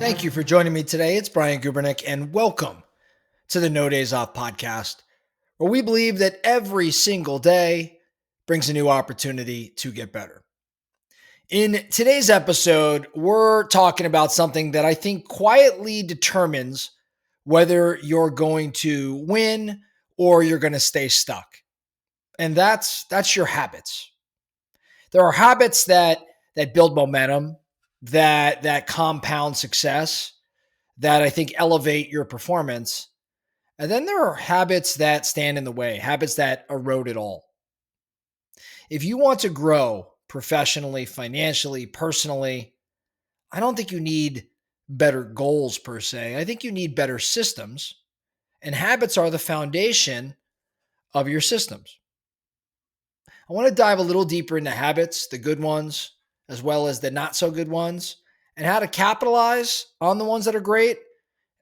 Thank you for joining me today. It's Brian Gubernick, and welcome to the No Days Off podcast, where we believe that every single day brings a new opportunity to get better. In today's episode, we're talking about something that I think quietly determines whether you're going to win or you're going to stay stuck. And that's your habits. There are habits that build momentum, that compound success, that I think elevate your performance. And then there are habits that stand in the way, habits that erode it all. If you want to grow professionally, financially, personally, I don't think you need better goals per se. I think you need better systems, and habits are the foundation of your systems. I want to dive a little deeper into habits, the good ones, as well as the not so good ones, and how to capitalize on the ones that are great,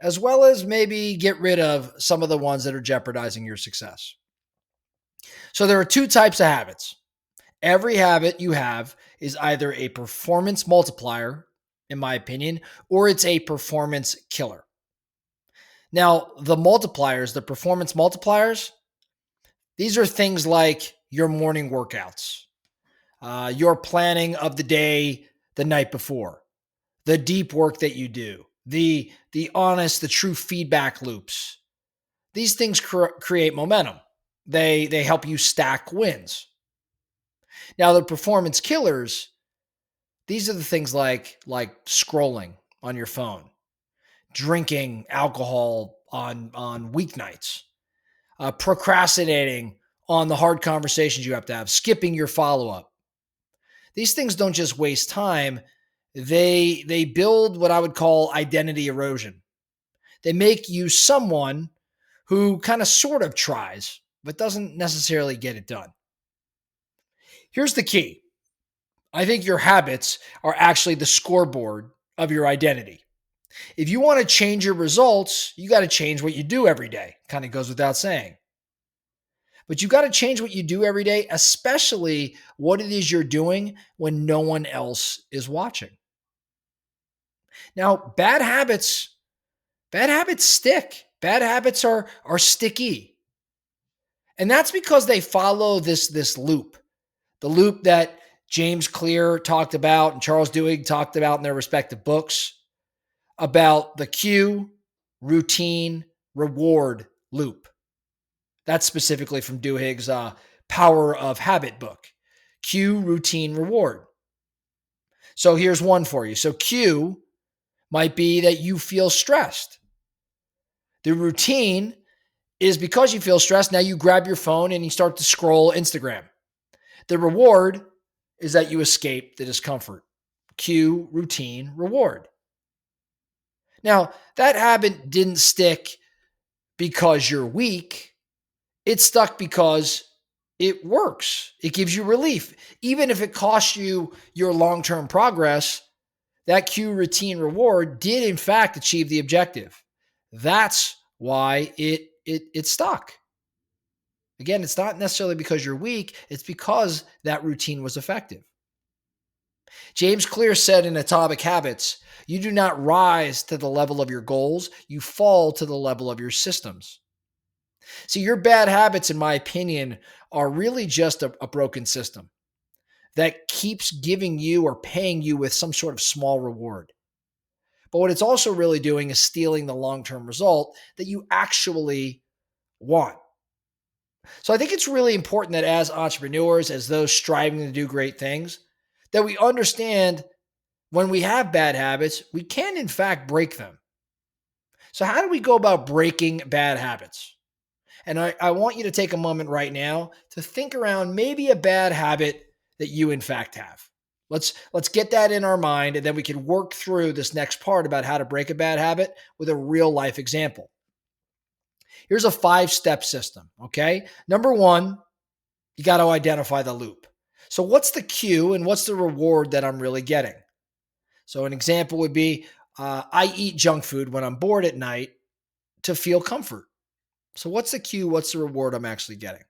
as well as maybe get rid of some of the ones that are jeopardizing your success. So there are two types of habits. Every habit you have is either a performance multiplier, in my opinion, or it's a performance killer. Now, the multipliers, the performance multipliers, these are things like your morning workouts, your planning of the day the night before, the deep work that you do, the honest, the true feedback loops. These things create momentum. They help you stack wins. Now, the performance killers, these are the things like scrolling on your phone, drinking alcohol on weeknights, procrastinating on the hard conversations you have to have, skipping your follow-up. These things don't just waste time. They build what I would call identity erosion. They make you someone who kind of sort of tries, but doesn't necessarily get it done. Here's the key. I think your habits are actually the scoreboard of your identity. If you want to change your results, you got to change what you do every day. Kind of goes without saying. But you got to change what you do every day, especially what it is you're doing when no one else is watching. Now, bad habits stick. Bad habits are sticky. And that's because they follow this loop. The loop that James Clear talked about and Charles Duhigg talked about in their respective books about the cue, routine, reward loop. That's specifically from Duhigg's Power of Habit book. Cue, routine, reward. So here's one for you. So cue might be that you feel stressed. The routine is because you feel stressed, now you grab your phone and you start to scroll Instagram. The reward is that you escape the discomfort. Cue, routine, reward. Now, that habit didn't stick because you're weak. It stuck because it works. It gives you relief. Even if it costs you your long-term progress, that cue, routine, reward did in fact achieve the objective. That's why it stuck. Again, it's not necessarily because you're weak. It's because that routine was effective. James Clear said in Atomic Habits, you do not rise to the level of your goals. You fall to the level of your systems. See, your bad habits, in my opinion, are really just a broken system that keeps giving you or paying you with some sort of small reward. But what it's also really doing is stealing the long-term result that you actually want. So I think it's really important that as entrepreneurs, as those striving to do great things, that we understand when we have bad habits, we can in fact break them. So how do we go about breaking bad habits? And I want you to take a moment right now to think around maybe a bad habit that you in fact have. Let's get that in our mind, and then we can work through this next part about how to break a bad habit with a real life example. Here's a 5-step system, okay? Number 1, you got to identify the loop. So what's the cue and what's the reward that I'm really getting? So an example would be, I eat junk food when I'm bored at night to feel comfort. So what's the cue? What's the reward I'm actually getting?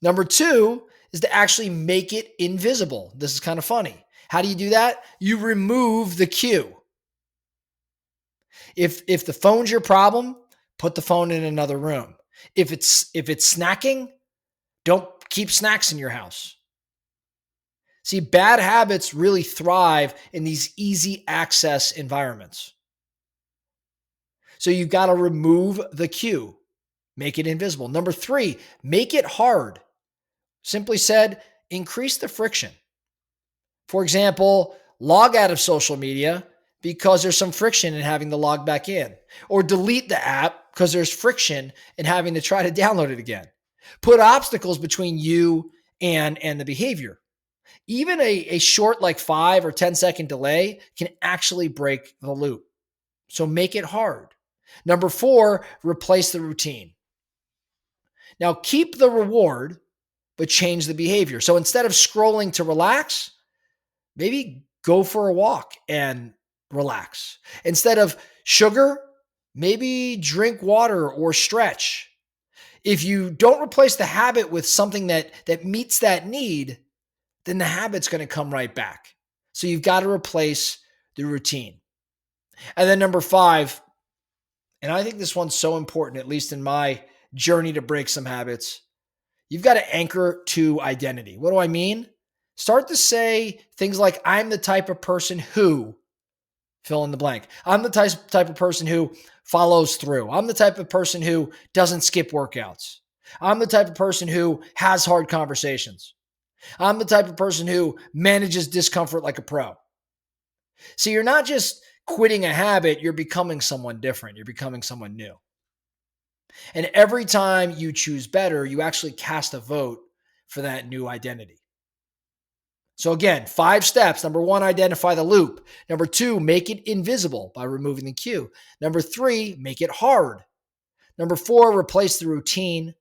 Number 2 is to actually make it invisible. This is kind of funny. How do you do that? You remove the cue. If the phone's your problem, put the phone in another room. If it's snacking, don't keep snacks in your house. See, bad habits really thrive in these easy access environments. So you've got to remove the cue, make it invisible. Number 3, make it hard. Simply said, increase the friction. For example, log out of social media because there's some friction in having to log back in, or delete the app because there's friction in having to try to download it again. Put obstacles between you and the behavior. Even a short, like 5 or 10-second delay can actually break the loop. So make it hard. Number 4, replace the routine. Now keep the reward, but change the behavior. So instead of scrolling to relax, maybe go for a walk and relax. Instead of sugar, maybe drink water or stretch. If you don't replace the habit with something that meets that need, then the habit's going to come right back. So you've got to replace the routine. And then number 5, and I think this one's so important, at least in my journey to break some habits, you've got to anchor to identity. What do I mean? Start to say things like, I'm the type of person who, fill in the blank. I'm the type of person who follows through. I'm the type of person who doesn't skip workouts. I'm the type of person who has hard conversations. I'm the type of person who manages discomfort like a pro. So you're not just quitting a habit, you're becoming someone different. You're becoming someone new. And every time you choose better, you actually cast a vote for that new identity. So again, 5 steps. Number 1, identify the loop. Number 2, make it invisible by removing the cue. Number 3, make it hard. Number 4, replace the routine.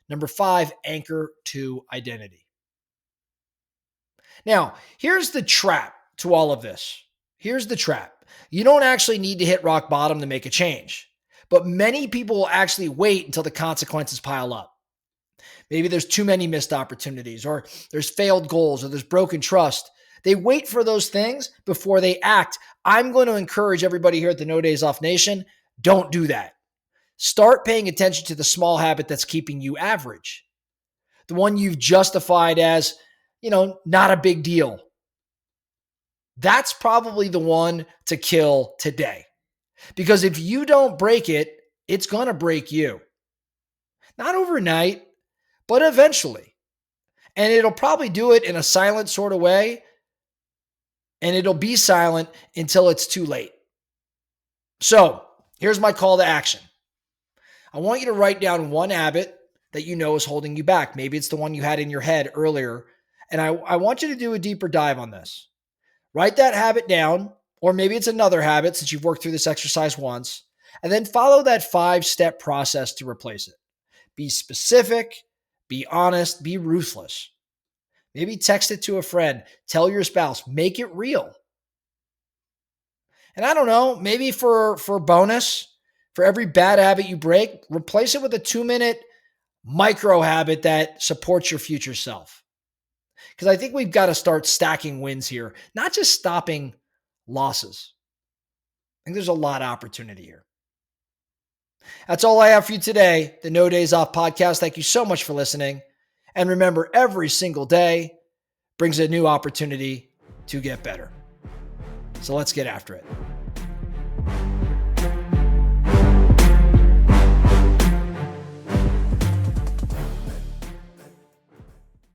Number 5, anchor to identity. Now, here's the trap to all of this. Here's the trap. You don't actually need to hit rock bottom to make a change, but many people will actually wait until the consequences pile up. Maybe there's too many missed opportunities, or there's failed goals, or there's broken trust. They wait for those things before they act. I'm going to encourage everybody here at the No Days Off Nation, don't do that. Start paying attention to the small habit that's keeping you average. The one you've justified as, not a big deal. That's probably the one to kill today. Because if you don't break it, it's going to break you. Not overnight, but eventually. And it'll probably do it in a silent sort of way. And it'll be silent until it's too late. So here's my call to action. I want you to write down one habit that you know is holding you back. Maybe it's the one you had in your head earlier. And I want you to do a deeper dive on this. Write that habit down, or maybe it's another habit since you've worked through this exercise once, and then follow that 5-step process to replace it. Be specific, be honest, be ruthless. Maybe text it to a friend, tell your spouse, make it real. And I don't know, maybe for bonus, for every bad habit you break, replace it with a 2-minute micro habit that supports your future self. Because I think we've got to start stacking wins here, not just stopping losses. I think there's a lot of opportunity here. That's all I have for you today, the No Days Off podcast. Thank you so much for listening. And remember, every single day brings a new opportunity to get better. So let's get after it.